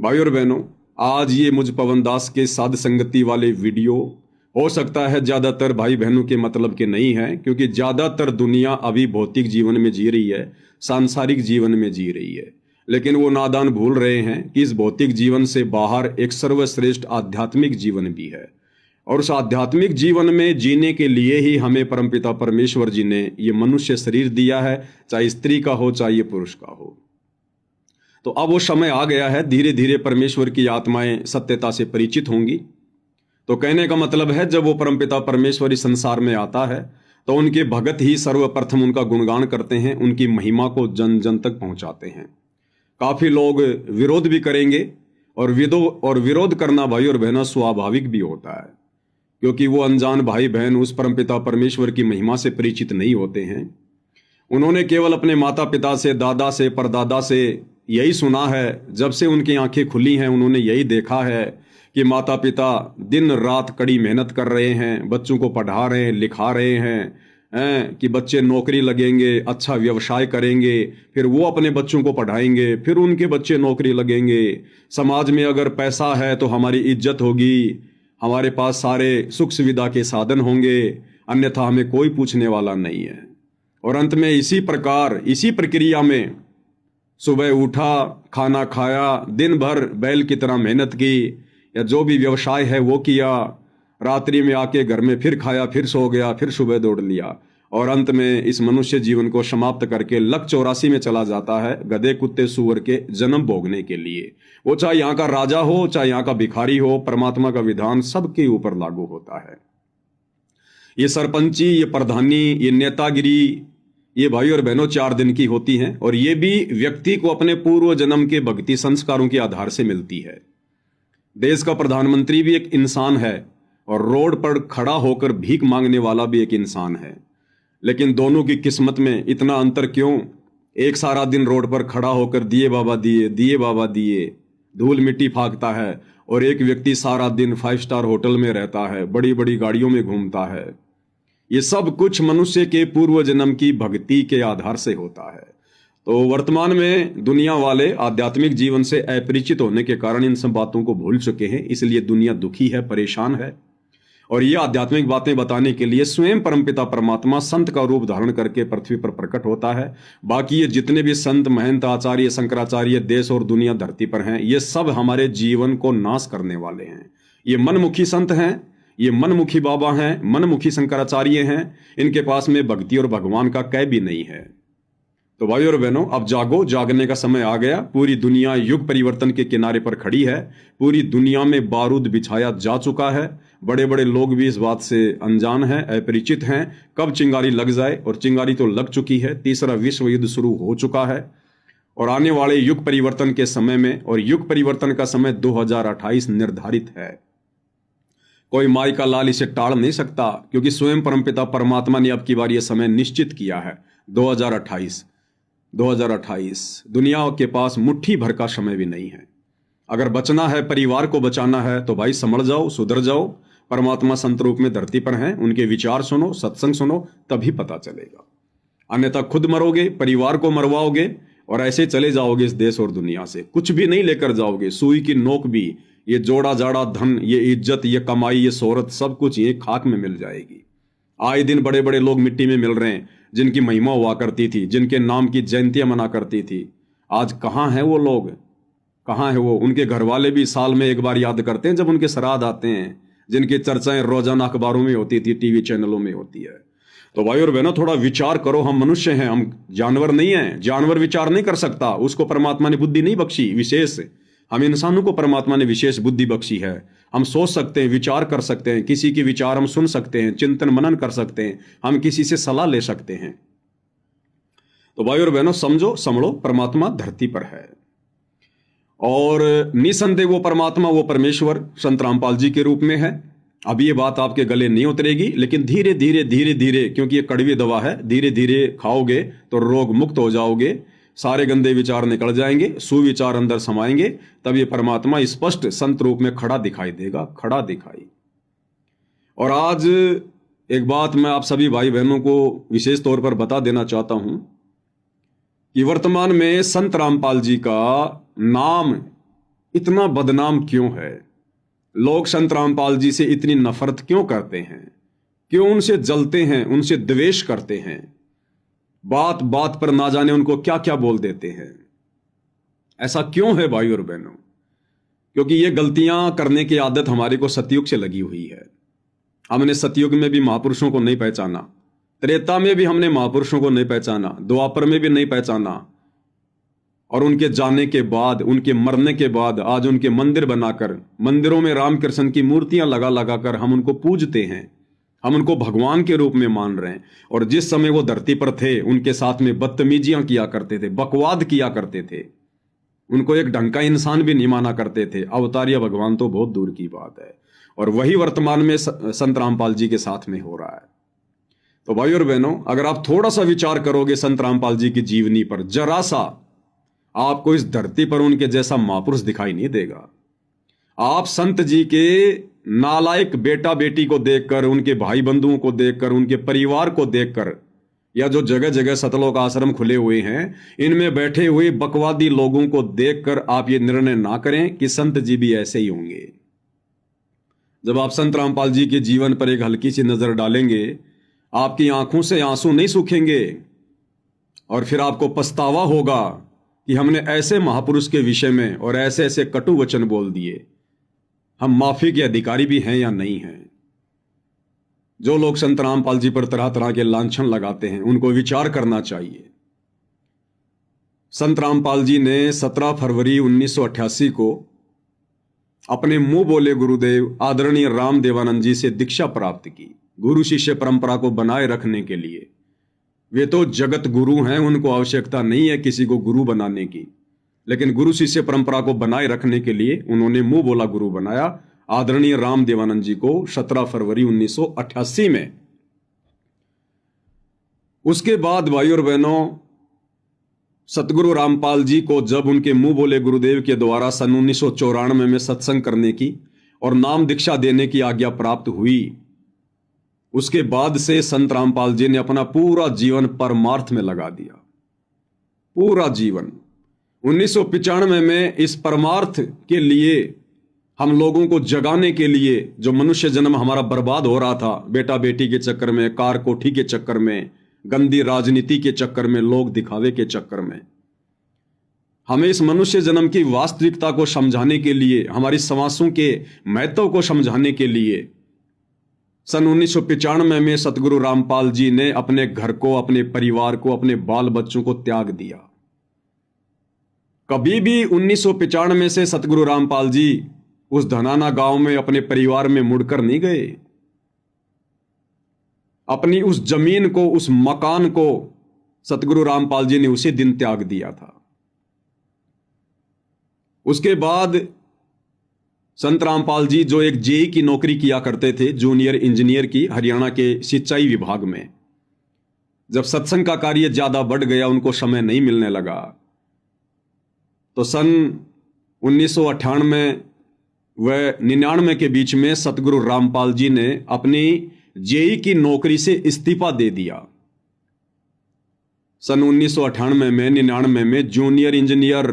भाई और बहनों, आज ये मुझ पवन दास के साध संगति वाले वीडियो हो सकता है ज़्यादातर भाई बहनों के मतलब के नहीं है, क्योंकि ज़्यादातर दुनिया अभी भौतिक जीवन में जी रही है, सांसारिक जीवन में जी रही है। लेकिन वो नादान भूल रहे हैं कि इस भौतिक जीवन से बाहर एक सर्वश्रेष्ठ आध्यात्मिक जीवन भी है, और उस आध्यात्मिक जीवन में जीने के लिए ही हमें परमपिता परमेश्वर जी ने ये मनुष्य शरीर दिया है, चाहे स्त्री का हो चाहे ये पुरुष का हो। तो अब वो समय आ गया है, धीरे धीरे परमेश्वर की आत्माएं सत्यता से परिचित होंगी। तो कहने का मतलब है, जब वो परमपिता परमेश्वर इस संसार में आता है तो उनके भगत ही सर्वप्रथम उनका गुणगान करते हैं, उनकी महिमा को जन जन तक पहुंचाते हैं। काफी लोग विरोध भी करेंगे, और विरोध करना भाई और बहनों स्वाभाविक भी होता है, क्योंकि वो अनजान भाई बहन उस परमपिता परमेश्वर की महिमा से परिचित नहीं होते हैं। उन्होंने केवल अपने माता पिता से, दादा से, परदादा से यही सुना है। जब से उनकी आंखें खुली हैं उन्होंने यही देखा है कि माता पिता दिन रात कड़ी मेहनत कर रहे हैं, बच्चों को पढ़ा रहे हैं, लिखा रहे हैं कि बच्चे नौकरी लगेंगे, अच्छा व्यवसाय करेंगे, फिर वो अपने बच्चों को पढ़ाएंगे, फिर उनके बच्चे नौकरी लगेंगे। समाज में अगर पैसा है तो हमारी इज्जत होगी, हमारे पास सारे सुख सुविधा के साधन होंगे, अन्यथा हमें कोई पूछने वाला नहीं है। और अंत में इसी प्रक्रिया में सुबह उठा, खाना खाया, दिन भर बैल की तरह मेहनत की, या जो भी व्यवसाय है वो किया, रात्रि में आके घर में फिर खाया, फिर सो गया, फिर सुबह दौड़ लिया, और अंत में इस मनुष्य जीवन को समाप्त करके लक 84 में चला जाता है, गधे कुत्ते सूअर के जन्म भोगने के लिए। वो चाहे यहाँ का राजा हो चाहे यहाँ का भिखारी हो, परमात्मा का विधान सबके ऊपर लागू होता है। ये सरपंची, ये प्रधानी, ये नेतागिरी, ये भाई और बहनों 4 दिन की होती हैं, और ये भी व्यक्ति को अपने पूर्व जन्म के भक्ति संस्कारों के आधार से मिलती है। देश का प्रधानमंत्री भी एक इंसान है, और रोड पर खड़ा होकर भीख मांगने वाला भी एक इंसान है। लेकिन दोनों की किस्मत में इतना अंतर क्यों? एक सारा दिन रोड पर खड़ा होकर दिए बाबा दिए, दिए बाबा दिए, धूल मिट्टी फाँकता है, और एक व्यक्ति सारा दिन 5 स्टार होटल में रहता है, बड़ी बड़ी गाड़ियों में घूमता है। ये सब कुछ मनुष्य के पूर्व जन्म की भक्ति के आधार से होता है। तो वर्तमान में दुनिया वाले आध्यात्मिक जीवन से अपरिचित होने के कारण इन सब बातों को भूल चुके हैं, इसलिए दुनिया दुखी है, परेशान है। और ये आध्यात्मिक बातें बताने के लिए स्वयं परमपिता परमात्मा संत का रूप धारण करके पृथ्वी पर प्रकट होता है। बाकी ये जितने भी संत, महंत, आचार्य, शंकराचार्य देश और दुनिया धरती पर हैं, ये सब हमारे जीवन को नाश करने वाले हैं। ये मनमुखी संत हैं, ये मनमुखी बाबा हैं, मनमुखी शंकराचार्य हैं। इनके पास में भक्ति और भगवान का कै भी नहीं है। तो भाई और बहनों, अब जागो, जागने का समय आ गया। पूरी दुनिया युग परिवर्तन के किनारे पर खड़ी है। पूरी दुनिया में बारूद बिछाया जा चुका है। बड़े बड़े लोग भी इस बात से अनजान हैं, अपरिचित हैं, कब चिंगारी लग जाए, और चिंगारी तो लग चुकी है। तीसरा विश्व युद्ध शुरू हो चुका है, और आने वाले युग परिवर्तन के समय में, और युग परिवर्तन का समय 2028 निर्धारित है। कोई माई का लाल इसे टाल नहीं सकता, क्योंकि स्वयं परमपिता परमात्मा ने अब की बार यह समय निश्चित किया है। 2028 दुनिया के पास मुट्ठी भर का समय भी नहीं है। अगर बचना है, परिवार को बचाना है, तो भाई समझ जाओ, सुधर जाओ। परमात्मा संत रूप में धरती पर हैं, उनके विचार सुनो, सत्संग सुनो, तभी पता चलेगा। अन्यथा खुद मरोगे, परिवार को मरवाओगे, और ऐसे चले जाओगे इस देश और दुनिया से, कुछ भी नहीं लेकर जाओगे। सुई की नोक भी, ये जोड़ा जाड़ा धन, ये इज्जत, ये कमाई, ये शोहरत, सब कुछ ये खाक में मिल जाएगी। आए दिन बड़े बड़े लोग मिट्टी में मिल रहे हैं, जिनकी महिमा हुआ करती थी, जिनके नाम की जयंतियां मना करती थी। आज कहाँ हैं वो लोग, कहाँ है वो? उनके घर वाले भी साल में एक बार याद करते हैं, जब उनके श्राद्ध आते हैं, जिनकी चर्चाएं रोजाना अखबारों में होती थी, टीवी चैनलों में होती है। तो भाई और बहनों, थोड़ा विचार करो। हम मनुष्य हैं, हम जानवर नहीं हैं। जानवर विचार नहीं कर सकता, उसको परमात्मा ने बुद्धि नहीं बख्शी विशेष। हम इंसानों को परमात्मा ने विशेष बुद्धि बख्शी है। हम सोच सकते हैं, विचार कर सकते हैं, किसी की विचार हम सुन सकते हैं, चिंतन मनन कर सकते हैं, हम किसी से सलाह ले सकते हैं। तो भाई और बहनों, समझो, समझो, परमात्मा धरती पर है, और निसंदेह वो परमात्मा, वो परमेश्वर संत रामपाल जी के रूप में है। अब ये बात आपके गले नहीं उतरेगी, लेकिन धीरे धीरे धीरे धीरे, क्योंकि ये कड़वी दवा है, धीरे धीरे खाओगे तो रोग मुक्त हो जाओगे, सारे गंदे विचार निकल जाएंगे, सुविचार अंदर समाएंगे, तब ये परमात्मा स्पष्ट संत रूप में खड़ा दिखाई देगा, खड़ा दिखाई। और आज एक बात मैं आप सभी भाई बहनों को विशेष तौर पर बता देना चाहता हूं कि वर्तमान में संत रामपाल जी का नाम इतना बदनाम क्यों है? लोग संत रामपाल जी से इतनी नफरत क्यों करते हैं? क्यों उनसे जलते हैं, उनसे द्वेष करते हैं? बात बात पर ना जाने उनको क्या क्या बोल देते हैं। ऐसा क्यों है भाई और बहनों? क्योंकि ये गलतियां करने की आदत हमारे को सतयुग से लगी हुई है। हमने सतयुग में भी महापुरुषों को नहीं पहचाना, त्रेता में भी हमने महापुरुषों को नहीं पहचाना, द्वापर में भी नहीं पहचाना, और उनके जाने के बाद, उनके मरने के बाद आज उनके मंदिर बनाकर, मंदिरों में रामकृष्ण की मूर्तियां लगा लगा कर हम उनको पूजते हैं, हम उनको भगवान के रूप में मान रहे हैं। और जिस समय वो धरती पर थे उनके साथ में बदतमीजियां किया करते थे, बकवाद किया करते थे, उनको एक ढंग का इंसान भी नहीं माना करते थे। अवतार या भगवान तो बहुत दूर की बात है। और वही वर्तमान में संत रामपाल जी के साथ में हो रहा है। तो भाई और बहनों, अगर आप थोड़ा सा विचार करोगे संत रामपाल जी की जीवनी पर, जरा सा, आपको इस धरती पर उनके जैसा महापुरुष दिखाई नहीं देगा। आप संत जी के नालायक बेटा बेटी को देखकर, उनके भाई बंधुओं को देखकर, उनके परिवार को देखकर, या जो जगह जगह सतलोक आश्रम खुले हुए हैं इनमें बैठे हुए बकवादी लोगों को देखकर आप ये निर्णय ना करें कि संत जी भी ऐसे ही होंगे। जब आप संत रामपाल जी के जीवन पर एक हल्की सी नजर डालेंगे, आपकी आंखों से आंसू नहीं सूखेंगे और फिर आपको पछतावा होगा कि हमने ऐसे महापुरुष के विषय में और ऐसे ऐसे कटु वचन बोल दिए। हम माफी के अधिकारी भी हैं या नहीं हैं? जो लोग संत रामपाल जी पर तरह तरह के लांछन लगाते हैं उनको विचार करना चाहिए। संत रामपाल जी ने 17 फरवरी 1988 को अपने मुंह बोले गुरुदेव आदरणीय राम देवानंद जी से दीक्षा प्राप्त की, गुरु शिष्य परंपरा को बनाए रखने के लिए। वे तो जगत गुरु हैं, उनको आवश्यकता नहीं है किसी को गुरु बनाने की, लेकिन गुरु शिष्य परंपरा को बनाए रखने के लिए उन्होंने मुंह बोला गुरु बनाया आदरणीय राम देवानंद जी को 17 फरवरी 1988 में। उसके बाद भाई और बहनों, सतगुरु रामपाल जी को जब उनके मुंह बोले गुरुदेव के द्वारा सन 1994 में सत्संग करने की और नाम दीक्षा देने की आज्ञा प्राप्त हुई, उसके बाद से संत रामपाल जी ने अपना पूरा जीवन परमार्थ में लगा दिया। पूरा जीवन 1995 में इस परमार्थ के लिए, हम लोगों को जगाने के लिए, जो मनुष्य जन्म हमारा बर्बाद हो रहा था बेटा बेटी के चक्कर में, कार कोठी के चक्कर में, गंदी राजनीति के चक्कर में, लोग दिखावे के चक्कर में, हमें इस मनुष्य जन्म की वास्तविकता को समझाने के लिए, हमारी समासों के महत्व को समझाने के लिए सन 1995 में सतगुरु रामपाल जी ने अपने घर को, अपने परिवार को, अपने बाल बच्चों को त्याग दिया। कभी भी 1995 से सतगुरु रामपाल जी उस धनाना गांव में अपने परिवार में मुड़कर नहीं गए। अपनी उस जमीन को, उस मकान को सतगुरु रामपाल जी ने उसी दिन त्याग दिया था। उसके बाद संत रामपाल जी जो एक जेई की नौकरी किया करते थे, जूनियर इंजीनियर की, हरियाणा के सिंचाई विभाग में, जब सत्संग का कार्य ज्यादा बढ़ गया, उनको समय नहीं मिलने लगा, तो सन 1998 व 99 के बीच में सतगुरु रामपाल जी ने अपनी जेई की नौकरी से इस्तीफा दे दिया। सन 1998 में 99 में जूनियर इंजीनियर,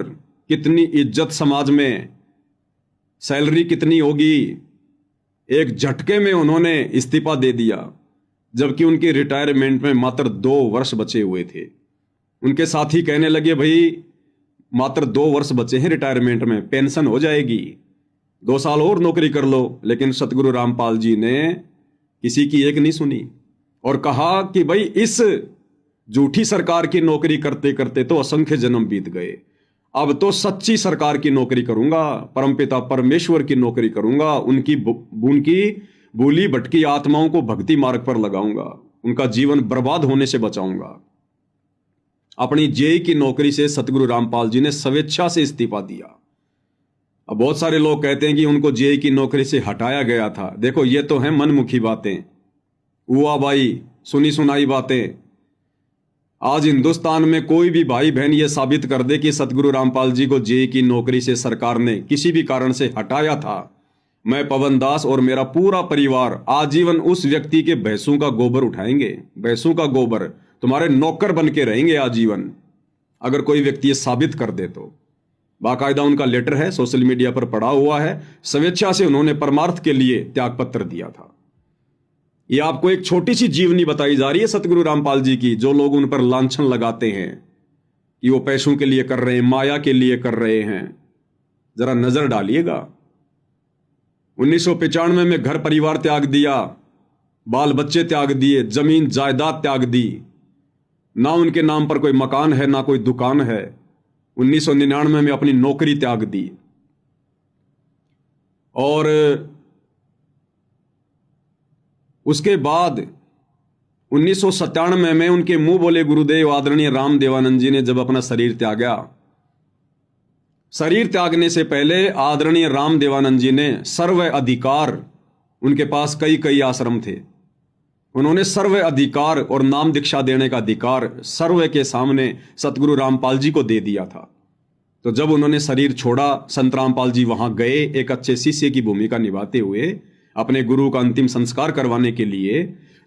कितनी इज्जत समाज में, सैलरी कितनी होगी, एक झटके में उन्होंने इस्तीफा दे दिया, जबकि उनकी रिटायरमेंट में मात्र 2 वर्ष बचे हुए थे। उनके साथी कहने लगे, भाई मात्र 2 वर्ष बचे हैं रिटायरमेंट में, पेंशन हो जाएगी, 2 साल और नौकरी कर लो। लेकिन सतगुरु रामपाल जी ने किसी की एक नहीं सुनी और कहा कि भाई इस झूठी सरकार की नौकरी करते करते तो असंख्य जन्म बीत गए, अब तो सच्ची सरकार की नौकरी करूंगा, परमपिता परमेश्वर की नौकरी करूंगा, उनकी भूली भटकी आत्माओं को भक्ति मार्ग पर लगाऊंगा, उनका जीवन बर्बाद होने से बचाऊंगा। अपनी जेई की नौकरी से सतगुरु रामपाल जी ने स्वेच्छा से इस्तीफा दिया। अब बहुत सारे लोग कहते हैं कि उनको जेई की नौकरी से हटाया गया था। देखो, ये तो है मनमुखी बातें, हुआ भाई सुनी सुनाई बातें। आज हिंदुस्तान में कोई भी भाई बहन ये साबित कर दे कि सतगुरु रामपाल जी को जेई की नौकरी से सरकार ने किसी भी कारण से हटाया था, मैं पवन दास और मेरा पूरा परिवार आजीवन उस व्यक्ति के भैंसों का गोबर उठाएंगे, भैंसों का गोबर, तुम्हारे नौकर बन के रहेंगे आजीवन, अगर कोई व्यक्ति ये साबित कर दे तो। बाकायदा उनका लेटर है, सोशल मीडिया पर पड़ा हुआ है। स्वेच्छा से उन्होंने परमार्थ के लिए त्यागपत्र दिया था। ये आपको एक छोटी सी जीवनी बताई जा रही है सतगुरु रामपाल जी की, जो लोग उन पर लांछन लगाते हैं कि वो पैसों के लिए कर रहे हैं, माया के लिए कर रहे हैं। जरा नजर डालिएगा। 1995 में घर परिवार त्याग दिया, बाल बच्चे त्याग दिए, जमीन जायदाद त्याग दी, ना उनके नाम पर कोई मकान है ना कोई दुकान है। 1999 में अपनी नौकरी त्याग दी और उसके बाद 1997 में उनके मुंह बोले गुरुदेव आदरणीय राम देवानंद जी ने जब अपना शरीर त्यागा, शरीर त्यागने से पहले आदरणीय राम देवानंद जी ने सर्व अधिकार, उनके पास कई कई आश्रम थे, उन्होंने सर्व अधिकार और नाम दीक्षा देने का अधिकार सर्व के सामने सतगुरु रामपाल जी को दे दिया था। तो जब उन्होंने शरीर छोड़ा, संत रामपाल जी वहां गए एक अच्छे शिष्य की भूमिका निभाते हुए अपने गुरु का अंतिम संस्कार करवाने के लिए।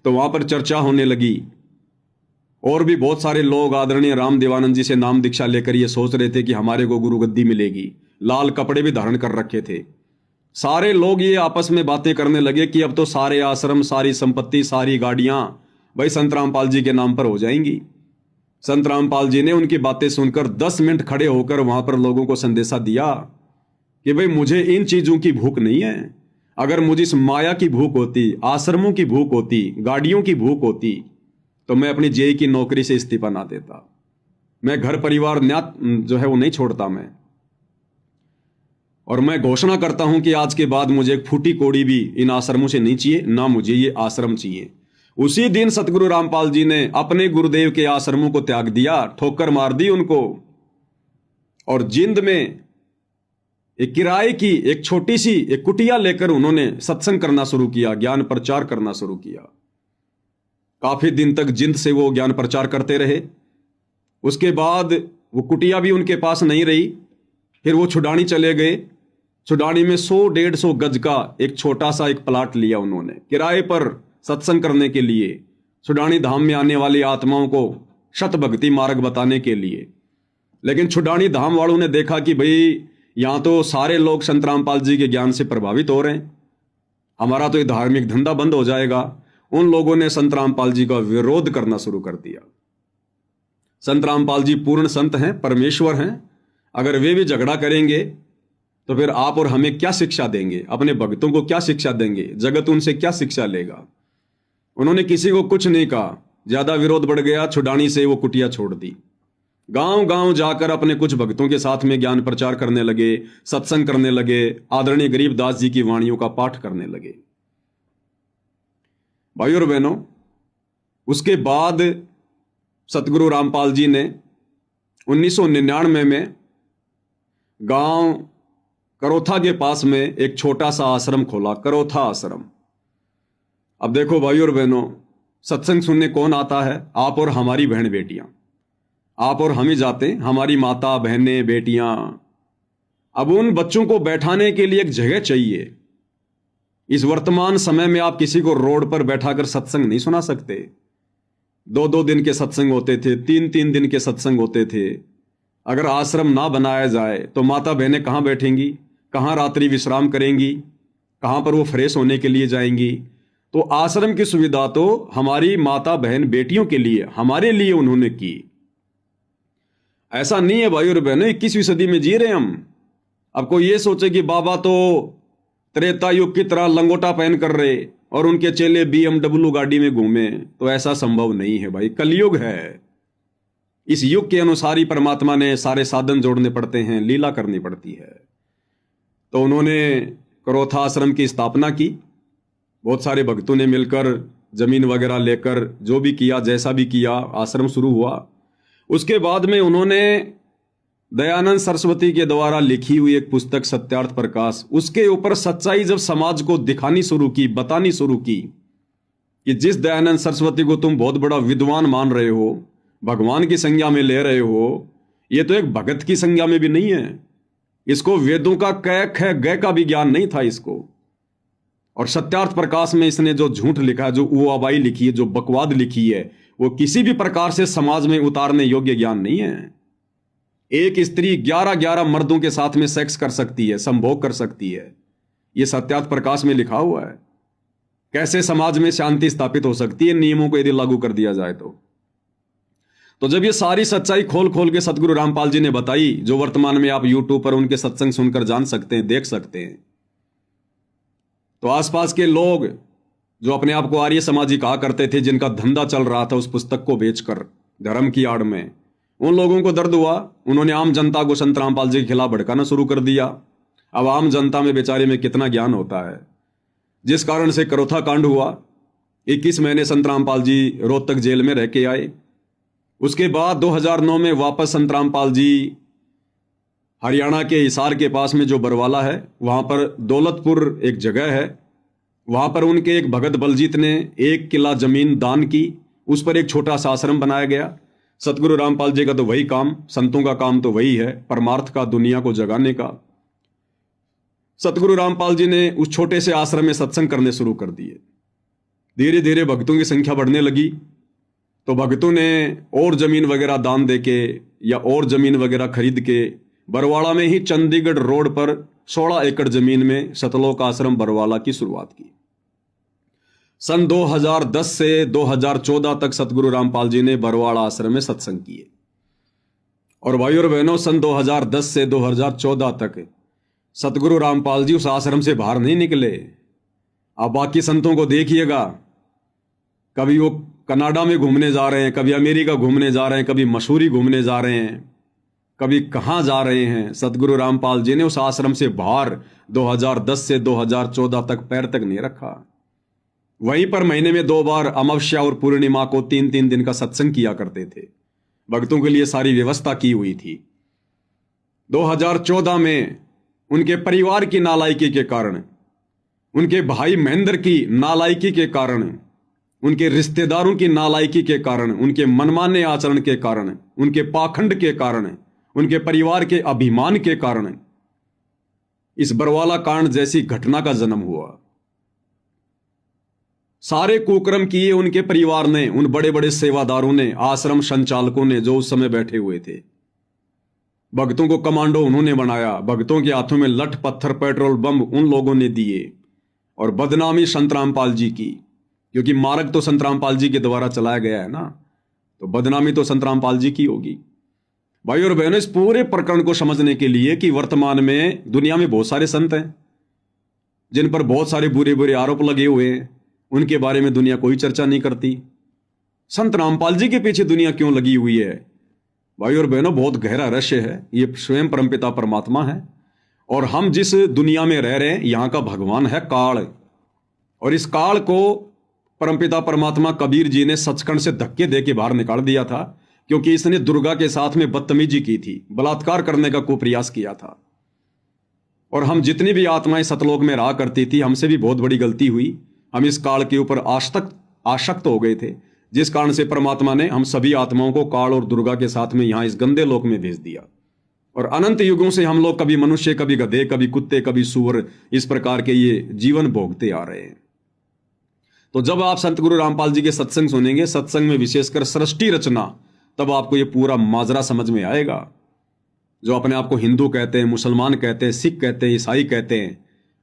तो वहां पर चर्चा होने लगी और भी बहुत सारे लोग आदरणीय राम देवानंद जी से नाम दीक्षा लेकर ये सोच रहे थे कि हमारे को गुरु गद्दी मिलेगी। लाल कपड़े भी धारण कर रखे थे। सारे लोग ये आपस में बातें करने लगे कि अब तो सारे आश्रम, सारी संपत्ति, सारी गाड़ियां भाई संत रामपाल जी के नाम पर हो जाएंगी। संत रामपाल जी ने उनकी बातें सुनकर 10 मिनट खड़े होकर वहां पर लोगों को संदेशा दिया कि भाई मुझे इन चीजों की भूख नहीं है। अगर मुझे इस माया की भूख होती, आश्रमों की भूख होती, गाड़ियों की भूख होती, तो मैं अपनी जेई की नौकरी से इस्तीफा ना देता। मैं घर परिवार जो है वो नहीं छोड़ता मैं। और मैं घोषणा करता हूं कि आज के बाद मुझे एक फूटी कोड़ी भी इन आश्रमों से नहीं चाहिए, ना मुझे ये आश्रम चाहिए। उसी दिन सतगुरु रामपाल जी ने अपने गुरुदेव के आश्रमों को त्याग दिया, ठोकर मार दी उनको, और जिंद में एक किराए की एक छोटी सी एक कुटिया लेकर उन्होंने सत्संग करना शुरू किया, ज्ञान प्रचार करना शुरू किया। काफी दिन तक जिंद से वो ज्ञान प्रचार करते रहे। उसके बाद वो कुटिया भी उनके पास नहीं रही। फिर वो छुडानी चले गए। छुडानी में 100-150 गज का एक छोटा सा एक प्लाट लिया उन्होंने किराए पर सत्संग करने के लिए, छुडानी धाम में आने वाली आत्माओं को शत भक्ति मार्ग बताने के लिए। लेकिन छुडानी धाम वालों ने देखा कि भाई यहां तो सारे लोग संत रामपाल जी के ज्ञान से प्रभावित हो रहे हैं, हमारा तो ये धार्मिक धंधा बंद हो जाएगा। उन लोगों ने संत रामपाल जी का विरोध करना शुरू कर दिया। संत रामपाल जी पूर्ण संत हैं, परमेश्वर हैं। अगर वे भी झगड़ा करेंगे तो फिर आप और हमें क्या शिक्षा देंगे, अपने भक्तों को क्या शिक्षा देंगे, जगत उनसे क्या शिक्षा लेगा। उन्होंने किसी को कुछ नहीं कहा। ज्यादा विरोध बढ़ गया, छुडानी से वो कुटिया छोड़ दी। गांव गांव जाकर अपने कुछ भक्तों के साथ में ज्ञान प्रचार करने लगे, सत्संग करने लगे, आदरणीय गरीबदास जी की वाणियों का पाठ करने लगे। भाइयों और बहनों, उसके बाद सतगुरु रामपाल जी ने 1999 में गांव करोथा के पास में एक छोटा सा आश्रम खोला, करोथा आश्रम। अब देखो भाइयों और बहनों, सत्संग सुनने कौन आता है? आप और हमारी बहन बेटियां। आप और हम ही जाते हैं, हमारी माता बहनें बेटियां। अब उन बच्चों को बैठाने के लिए एक जगह चाहिए। इस वर्तमान समय में आप किसी को रोड पर बैठाकर सत्संग नहीं सुना सकते। 2-2 दिन के सत्संग होते थे, 3-3 दिन के सत्संग होते थे। अगर आश्रम ना बनाया जाए तो माता बहनें कहाँ बैठेंगी, कहाँ रात्रि विश्राम करेंगी, कहाँ पर वो फ्रेश होने के लिए जाएंगी। तो आश्रम की सुविधा तो हमारी माता बहन बेटियों के लिए, हमारे लिए उन्होंने की। ऐसा नहीं है भाई और बहनों, 21वीं सदी में जी रहे हम। अब कोई ये सोचे कि बाबा तो त्रेता युग की तरह लंगोटा पहन कर रहे और उनके चेले BMW गाड़ी में घूमे, तो ऐसा संभव नहीं है भाई। कलयुग है। इस युग के अनुसार ही परमात्मा ने सारे साधन जोड़ने पड़ते हैं, लीला करनी पड़ती है। तो उन्होंने करोथा आश्रम की स्थापना की। बहुत सारे भक्तों ने मिलकर जमीन वगैरह लेकर जो भी किया, जैसा भी किया, आश्रम शुरू हुआ। उसके बाद में उन्होंने दयानंद सरस्वती के द्वारा लिखी हुई एक पुस्तक सत्यार्थ प्रकाश, उसके ऊपर सच्चाई जब समाज को दिखानी शुरू की, बतानी शुरू की कि जिस दयानंद सरस्वती को तुम बहुत बड़ा विद्वान मान रहे हो, भगवान की संज्ञा में ले रहे हो, ये तो एक भगत की संज्ञा में भी नहीं है। इसको वेदों का क ख ग का भी ज्ञान नहीं था इसको। और सत्यार्थ प्रकाश में इसने जो झूठ लिखा है, जो उवाबाई लिखी है, जो बकवाद लिखी है, वो किसी भी प्रकार से समाज में उतारने योग्य ज्ञान नहीं है। एक स्त्री 11-11 मर्दों के साथ में सेक्स कर सकती है, संभोग कर सकती है। यह सत्यार्थ प्रकाश में लिखा हुआ है। कैसे समाज में शांति स्थापित हो सकती है नियमों को यदि लागू कर दिया जाए तो जब ये सारी सच्चाई खोल खोल के सतगुरु रामपाल जी ने बताई, जो वर्तमान में आप यूट्यूब पर उनके सत्संग सुनकर जान सकते हैं, देख सकते हैं, तो आसपास के लोग जो अपने आप को आर्य समाजी कहा करते थे, जिनका धंधा चल रहा था उस पुस्तक को बेचकर धर्म की आड़ में, उन लोगों को दर्द हुआ। उन्होंने आम जनता को संत रामपाल जी के खिलाफ भड़काना शुरू कर दिया। अब आम जनता में बेचारे में कितना ज्ञान होता है, जिस कारण से करोथा कांड हुआ। 21 महीने संत रामपाल जी रोहतक जेल में रह के आए। उसके बाद 2009 में वापस संत रामपाल जी हरियाणा के हिसार के पास में जो बरवाला है, वहां पर दौलतपुर एक जगह है, वहां पर उनके एक भगत बलजीत ने 1 किला जमीन दान की। उस पर एक छोटा सा आश्रम बनाया गया। सतगुरु रामपाल जी का तो वही काम, संतों का काम तो वही है, परमार्थ का, दुनिया को जगाने का। सतगुरु रामपाल जी ने उस छोटे से आश्रम में सत्संग करने शुरू कर दिए। धीरे धीरे भक्तों की संख्या बढ़ने लगी, तो भक्तों ने और जमीन वगैरह दान देके या और जमीन वगैरह खरीद के बरवाड़ा में ही चंडीगढ़ रोड पर 16 एकड़ जमीन में सतलोक आश्रम बरवाला की शुरुआत की। सन 2010 से 2014 तक सतगुरु रामपाल जी ने बरवाड़ा आश्रम में सत्संग किए। और भाई और बहनों, सन 2010 से 2014 तक सतगुरु रामपाल जी उस आश्रम से बाहर नहीं निकले। आप बाकी संतों को देखिएगा, कभी वो कनाडा में घूमने जा रहे हैं, कभी अमेरिका घूमने जा रहे हैं, कभी मसूरी घूमने जा रहे हैं, कभी कहां जा रहे हैं। सतगुरु रामपाल जी ने उस आश्रम से बाहर 2010 से 2014 तक पैर तक नहीं रखा। वहीं पर महीने में 2 बार अमावस्या और पूर्णिमा को 3-3 दिन का सत्संग किया करते थे। भक्तों के लिए सारी व्यवस्था की हुई थी। 2014 में उनके परिवार की नालायकी के कारण, उनके भाई महेंद्र की नालायकी के कारण, उनके रिश्तेदारों की नालायकी के कारण, उनके मनमाने आचरण के कारण, उनके पाखंड के कारण, उनके परिवार के अभिमान के कारण इस बरवाला कांड जैसी घटना का जन्म हुआ। सारे कुकर्म किए उनके परिवार ने, उन बड़े बड़े सेवादारों ने, आश्रम संचालकों ने जो उस समय बैठे हुए थे। भक्तों को कमांडो उन्होंने बनाया। भक्तों के हाथों में लठ पत्थर पेट्रोल बम उन लोगों ने दिए और बदनामी संत रामपाल जी की, क्योंकि मार्ग तो संत रामपाल जी के द्वारा चलाया गया है ना, तो बदनामी तो संत रामपाल जी की होगी। भाई और बहनों, इस पूरे प्रकरण को समझने के लिए कि वर्तमान में दुनिया में बहुत सारे संत हैं जिन पर बहुत सारे बुरे बुरे आरोप लगे हुए हैं, उनके बारे में दुनिया कोई चर्चा नहीं करती। संत रामपाल जी के पीछे दुनिया क्यों लगी हुई है? भाई और बहनों, बहुत गहरा रहस्य है। ये स्वयं परमपिता परमात्मा है, और हम जिस दुनिया में रह रहे हैं यहां का भगवान है काल, और इस काल को परमपिता परमात्मा कबीर जी ने सचखंड से धक्के दे के बाहर निकाल दिया था, क्योंकि इसने दुर्गा के साथ में बदतमीजी की थी, बलात्कार करने का कुप्रयास किया था। और हम जितनी भी आत्माएं सतलोक में रहा करती थी, हमसे भी बहुत बड़ी गलती हुई। हम इस काल के ऊपर आसक्त हो गए थे, जिस कारण से परमात्मा ने हम सभी आत्माओं को काल और दुर्गा के साथ में यहां इस गंदे लोक में भेज दिया। और अनंत युगों से हम लोग कभी मनुष्य, कभी गधे, कभी कुत्ते, कभी सूअर, इस प्रकार के ये जीवन भोगते आ रहे हैं। तो जब आप संत गुरु रामपाल जी के सत्संग सुनेंगे, सत्संग में विशेषकर सृष्टि रचना, तब आपको ये पूरा माजरा समझ में आएगा। जो अपने आप को हिंदू कहते हैं, मुसलमान कहते हैं, सिख कहते हैं, ईसाई कहते हैं,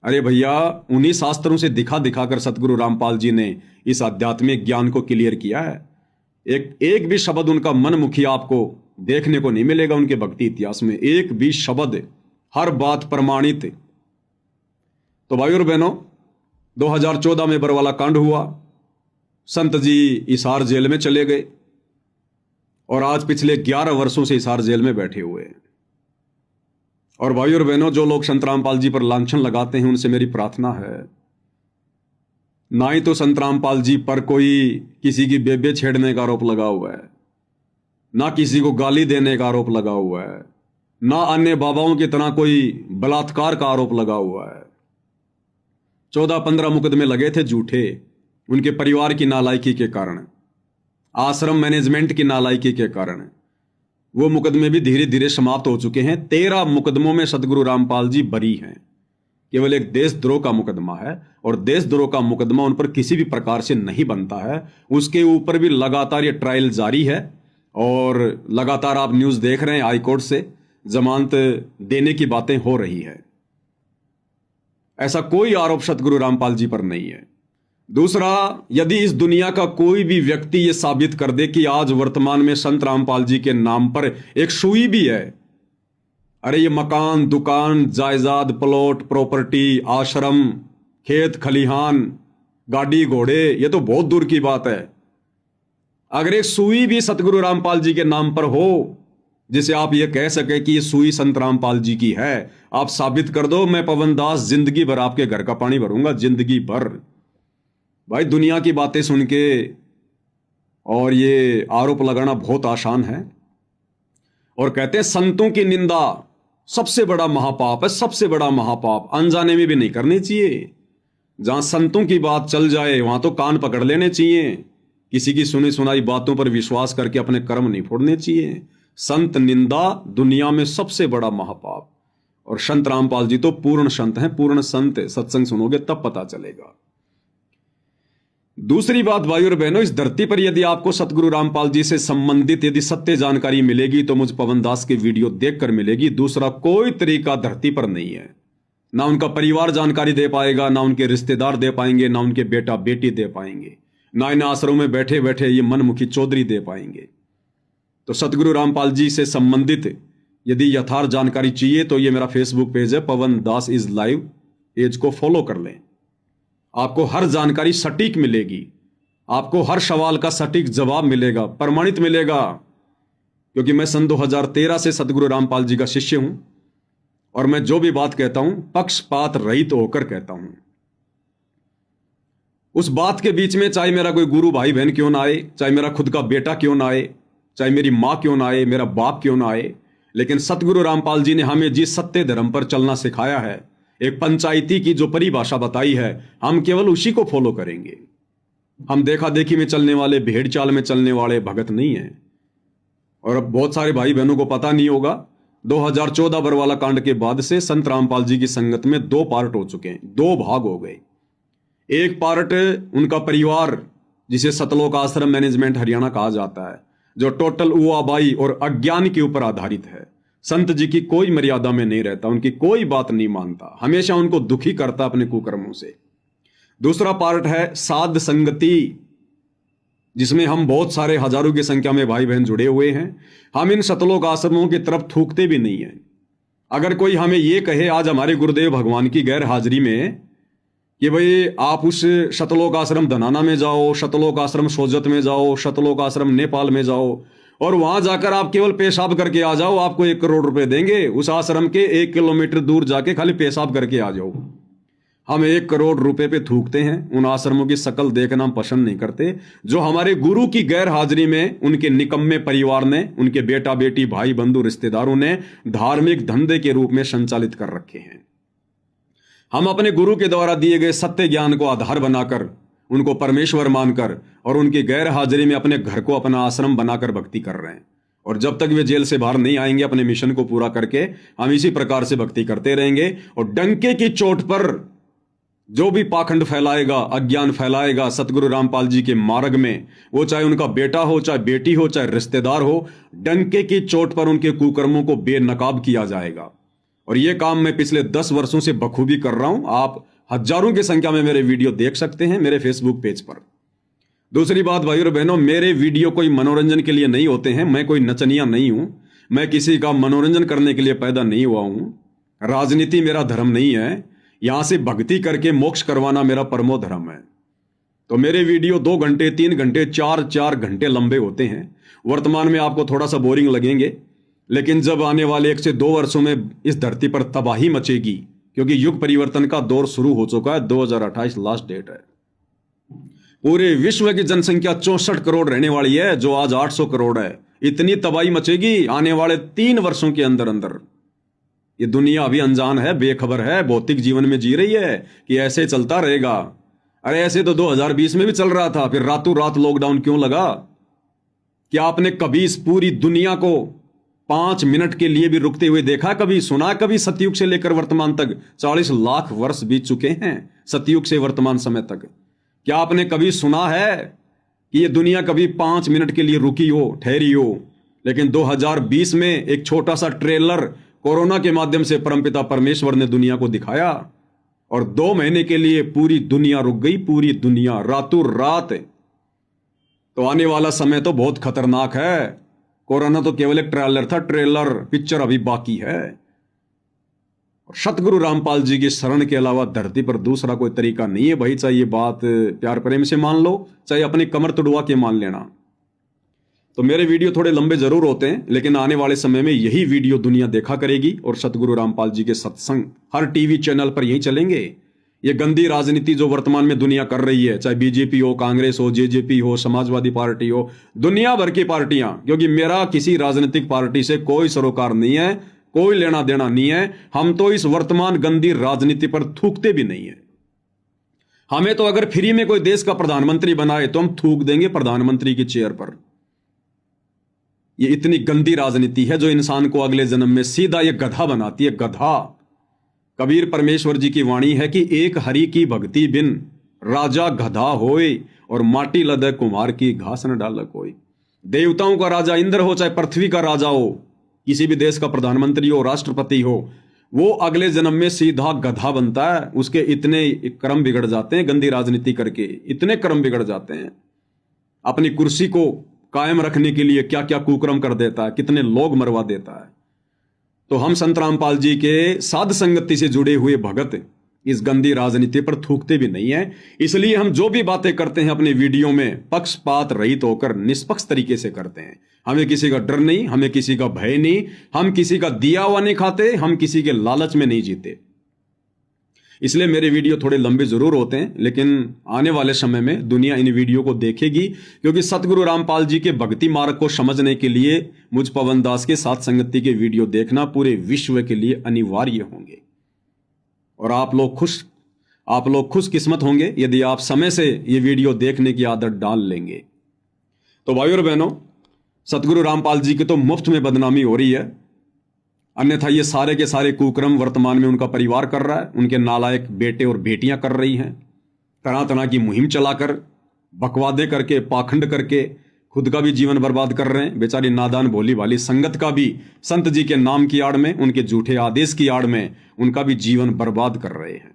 अरे भैया, उन्हीं शास्त्रों से दिखा दिखाकर सतगुरु रामपाल जी ने इस आध्यात्मिक ज्ञान को क्लियर किया है। एक भी शब्द उनका मनमुखी आपको देखने को नहीं मिलेगा उनके भक्ति इतिहास में, एक भी शब्द, हर बात प्रमाणित। तो भाई और बहनों, 2014 में बरवाला कांड हुआ। संत जी हिसार जेल में चले गए और आज पिछले 11 वर्षों से हिसार जेल में बैठे हुए हैं। और भाई और बहनों, जो लोग संत रामपाल जी पर लांछन लगाते हैं, उनसे मेरी प्रार्थना है, ना ही तो संत रामपाल जी पर कोई किसी की बेबे छेड़ने का आरोप लगा हुआ है, ना किसी को गाली देने का आरोप लगा हुआ है, ना अन्य बाबाओं की तरह कोई बलात्कार का आरोप लगा हुआ है। 14-15 मुकदमे लगे थे झूठे, उनके परिवार की नालायकी के कारण, आश्रम मैनेजमेंट की नालायकी के कारण। वो मुकदमे भी धीरे धीरे समाप्त हो चुके हैं। 13 मुकदमों में सतगुरु रामपाल जी बरी हैं। केवल एक देशद्रोह का मुकदमा है, और देशद्रोह का मुकदमा उन पर किसी भी प्रकार से नहीं बनता है। उसके ऊपर भी लगातार ये ट्रायल जारी है, और लगातार आप न्यूज़ देख रहे हैं हाईकोर्ट से जमानत देने की बातें हो रही है। ऐसा कोई आरोप सतगुरु रामपाल जी पर नहीं है। दूसरा, यदि इस दुनिया का कोई भी व्यक्ति यह साबित कर दे कि आज वर्तमान में संत रामपाल जी के नाम पर एक सुई भी है, अरे ये मकान, दुकान, जायदाद, प्लॉट, प्रॉपर्टी, आश्रम, खेत खलिहान, गाड़ी घोड़े, ये तो बहुत दूर की बात है। अगर एक सुई भी सतगुरु रामपाल जी के नाम पर हो, जिसे आप ये कह सके कि ये सुई संत रामपाल जी की है, आप साबित कर दो, मैं पवन दास जिंदगी भर आपके घर का पानी भरूंगा, जिंदगी भर। भाई दुनिया की बातें सुन के और ये आरोप लगाना बहुत आसान है। और कहते हैं संतों की निंदा सबसे बड़ा महापाप है, सबसे बड़ा महापाप, अनजाने में भी नहीं करनी चाहिए। जहां संतों की बात चल जाए वहां तो कान पकड़ लेने चाहिए। किसी की सुनी सुनाई बातों पर विश्वास करके अपने कर्म नहीं फोड़ने चाहिए। संत निंदा दुनिया में सबसे बड़ा महापाप। और संत रामपाल जी तो पूर्ण संत हैं, पूर्ण संत। सत्संग सुनोगे तब पता चलेगा। दूसरी बात भाई और बहनों, इस धरती पर यदि आपको सतगुरु रामपाल जी से संबंधित यदि सत्य जानकारी मिलेगी तो मुझ पवन दास के वीडियो देखकर मिलेगी। दूसरा कोई तरीका धरती पर नहीं है। ना उनका परिवार जानकारी दे पाएगा, ना उनके रिश्तेदार दे पाएंगे, ना उनके बेटा बेटी दे पाएंगे, ना इन आश्रमों में बैठे बैठे ये मनमुखी चौधरी दे पाएंगे। तो सतगुरु रामपाल जी से संबंधित यदि यथार्थ जानकारी चाहिए तो ये मेरा फेसबुक पेज है, पवन दास इज लाइव, पेज को फॉलो कर लें। आपको हर जानकारी सटीक मिलेगी, आपको हर सवाल का सटीक जवाब मिलेगा, प्रमाणित मिलेगा। क्योंकि मैं सन 2013 से सतगुरु रामपाल जी का शिष्य हूं और मैं जो भी बात कहता हूं पक्षपात रहित होकर कहता हूं। उस बात के बीच में चाहे मेरा कोई गुरु भाई बहन क्यों ना आए, चाहे मेरा खुद का बेटा क्यों ना आए, चाहे मेरी मां क्यों ना आए, मेरा बाप क्यों ना आए, लेकिन सतगुरु रामपाल जी ने हमें जिस सत्य धर्म पर चलना सिखाया है, एक पंचायती की जो परिभाषा बताई है, हम केवल उसी को फॉलो करेंगे। हम देखा देखी में चलने वाले, भेड़ चाल में चलने वाले भगत नहीं है। और अब बहुत सारे भाई बहनों को पता नहीं होगा, 2014 बरवाला कांड के बाद से संत रामपाल जी की संगत में 2 पार्ट हो चुके हैं, 2 भाग हो गए। एक पार्ट उनका परिवार, जिसे सतलोक आश्रम मैनेजमेंट हरियाणा कहा जाता है, जो टोटल उआबाई और अज्ञान के ऊपर आधारित है। संत जी की कोई मर्यादा में नहीं रहता, उनकी कोई बात नहीं मानता, हमेशा उनको दुखी करता अपने कुकर्मों से। दूसरा पार्ट है साध संगति, जिसमें हम बहुत सारे हजारों की संख्या में भाई बहन जुड़े हुए हैं। हम इन सतलोक आश्रमों की तरफ थूकते भी नहीं है। अगर कोई हमें यह कहे आज हमारे गुरुदेव भगवान की गैर हाजिरी में कि भाई आप उस सतलोक आश्रम धनाना में जाओ, सतलोक आश्रम सोजत में जाओ, सतलोक आश्रम नेपाल में जाओ और वहां जाकर आप केवल पेशाब करके आ जाओ, आपको 1 करोड़ रुपए देंगे। उस आश्रम के 1 किलोमीटर दूर जाके खाली पेशाब करके आ जाओ। हम 1 करोड़ रुपए पे थूकते हैं। उन आश्रमों की शकल देखना हम पसंद नहीं करते, जो हमारे गुरु की गैर हाजिरी में उनके निकम्मे परिवार ने, उनके बेटा बेटी, भाई बंधु, रिश्तेदारों ने धार्मिक धंधे के रूप में संचालित कर रखे हैं। हम अपने गुरु के द्वारा दिए गए सत्य ज्ञान को आधार बनाकर, उनको परमेश्वर मानकर और उनकी गैर हाजिरी में अपने घर को अपना आश्रम बनाकर भक्ति कर रहे हैं। और जब तक वे जेल से बाहर नहीं आएंगे अपने मिशन को पूरा करके, हम इसी प्रकार से भक्ति करते रहेंगे। और डंके की चोट पर जो भी पाखंड फैलाएगा, अज्ञान फैलाएगा सतगुरु रामपाल जी के मार्ग में, वो चाहे उनका बेटा हो, चाहे बेटी हो, चाहे रिश्तेदार हो, डंके की चोट पर उनके कुकर्मों को बेनकाब किया जाएगा। और ये काम मैं पिछले 10 वर्षों से बखूबी कर रहा हूं। आप हजारों की संख्या में मेरे वीडियो देख सकते हैं मेरे फेसबुक पेज पर। दूसरी बात भाई और बहनों, मेरे वीडियो कोई मनोरंजन के लिए नहीं होते हैं। मैं कोई नचनिया नहीं हूं, मैं किसी का मनोरंजन करने के लिए पैदा नहीं हुआ हूं। राजनीति मेरा धर्म नहीं है। यहां से भक्ति करके मोक्ष करवाना मेरा परमो धर्म है। तो मेरे वीडियो 2 घंटे, 3 घंटे, 4 घंटे लंबे होते हैं। वर्तमान में आपको थोड़ा सा बोरिंग लगेंगे, लेकिन जब आने वाले 1 से 2 वर्षों में इस धरती पर तबाही मचेगी, क्योंकि युग परिवर्तन का दौर शुरू हो चुका है। 2028 लास्ट डेट है। पूरे विश्व की जनसंख्या 64 करोड़ रहने वाली है, जो आज 800 करोड़ है। इतनी तबाही मचेगी आने वाले 3 वर्षों के अंदर अंदर। ये दुनिया अभी अनजान है, बेखबर है, भौतिक जीवन में जी रही है कि ऐसे चलता रहेगा। अरे ऐसे तो 2020 में भी चल रहा था, फिर रातों रात लॉकडाउन क्यों लगा? क्या आपने कभी इस पूरी दुनिया को 5 मिनट के लिए भी रुकते हुए देखा? कभी सुना? कभी सतयुग से लेकर वर्तमान तक 40 लाख वर्ष बीत चुके हैं। सतयुग से वर्तमान समय तक क्या आपने कभी सुना है कि यह दुनिया कभी 5 मिनट के लिए रुकी हो, ठहरी हो? लेकिन 2020 में एक छोटा सा ट्रेलर कोरोना के माध्यम से परमपिता परमेश्वर ने दुनिया को दिखाया और 2 महीने के लिए पूरी दुनिया रुक गई, पूरी दुनिया रातों रात। तो आने वाला समय तो बहुत खतरनाक है। कोरोना तो केवल एक ट्रेलर था, ट्रेलर, पिक्चर अभी बाकी है। और सतगुरु रामपाल जी की शरण के अलावा धरती पर दूसरा कोई तरीका नहीं है भाई। चाहे ये बात प्यार प्रेम से मान लो, चाहे अपनी कमर तुड़वा के मान लेना। तो मेरे वीडियो थोड़े लंबे जरूर होते हैं, लेकिन आने वाले समय में यही वीडियो दुनिया देखा करेगी और सतगुरु रामपाल जी के सत्संग हर टीवी चैनल पर यही चलेंगे। ये गंदी राजनीति जो वर्तमान में दुनिया कर रही है, चाहे बीजेपी हो, कांग्रेस हो, जेजेपी हो, समाजवादी पार्टी हो, दुनिया भर की पार्टियां, क्योंकि मेरा किसी राजनीतिक पार्टी से कोई सरोकार नहीं है, कोई लेना देना नहीं है। हम तो इस वर्तमान गंदी राजनीति पर थूकते भी नहीं है। हमें तो अगर फ्री में कोई देश का प्रधानमंत्री बनाए तो हम थूक देंगे प्रधानमंत्री की चेयर पर। ये इतनी गंदी राजनीति है जो इंसान को अगले जन्म में सीधा ये गधा बनाती है, गधा। कबीर परमेश्वर जी की वाणी है कि एक हरि की भक्ति बिन राजा गधा होए और माटी लदे कुम्हार की घास न डाल कोई। देवताओं का राजा इंद्र हो, चाहे पृथ्वी का राजा हो, किसी भी देश का प्रधानमंत्री हो, राष्ट्रपति हो, वो अगले जन्म में सीधा गधा बनता है। उसके इतने कर्म बिगड़ जाते हैं गंदी राजनीति करके, इतने कर्म बिगड़ जाते हैं। अपनी कुर्सी को कायम रखने के लिए क्या क्या कुकर्म कर देता है, कितने लोग मरवा देता है। तो हम संत रामपाल जी के साध संगति से जुड़े हुए भगत इस गंदी राजनीति पर थूकते भी नहीं है। इसलिए हम जो भी बातें करते हैं अपने वीडियो में पक्षपात रहित होकर निष्पक्ष तरीके से करते हैं। हमें किसी का डर नहीं, हमें किसी का भय नहीं, हम किसी का दिया हुआ नहीं खाते, हम किसी के लालच में नहीं जीते। इसलिए मेरे वीडियो थोड़े लंबे जरूर होते हैं, लेकिन आने वाले समय में दुनिया इन वीडियो को देखेगी, क्योंकि सतगुरु रामपाल जी के भक्ति मार्ग को समझने के लिए मुझ पवन दास के साथ संगति के वीडियो देखना पूरे विश्व के लिए अनिवार्य होंगे। और आप लोग खुशकिस्मत होंगे यदि आप समय से ये वीडियो देखने की आदत डाल लेंगे। तो भाइयों और बहनों, सतगुरु रामपाल जी की तो मुफ्त में बदनामी हो रही है, अन्यथा ये सारे के सारे कुकर्म वर्तमान में उनका परिवार कर रहा है, उनके नालायक बेटे और बेटियां कर रही हैं। तरह तरह की मुहिम चलाकर, बकवादे करके, पाखंड करके खुद का भी जीवन बर्बाद कर रहे हैं। बेचारी नादान भोली वाली संगत का भी संत जी के नाम की आड़ में, उनके झूठे आदेश की आड़ में उनका भी जीवन बर्बाद कर रहे हैं।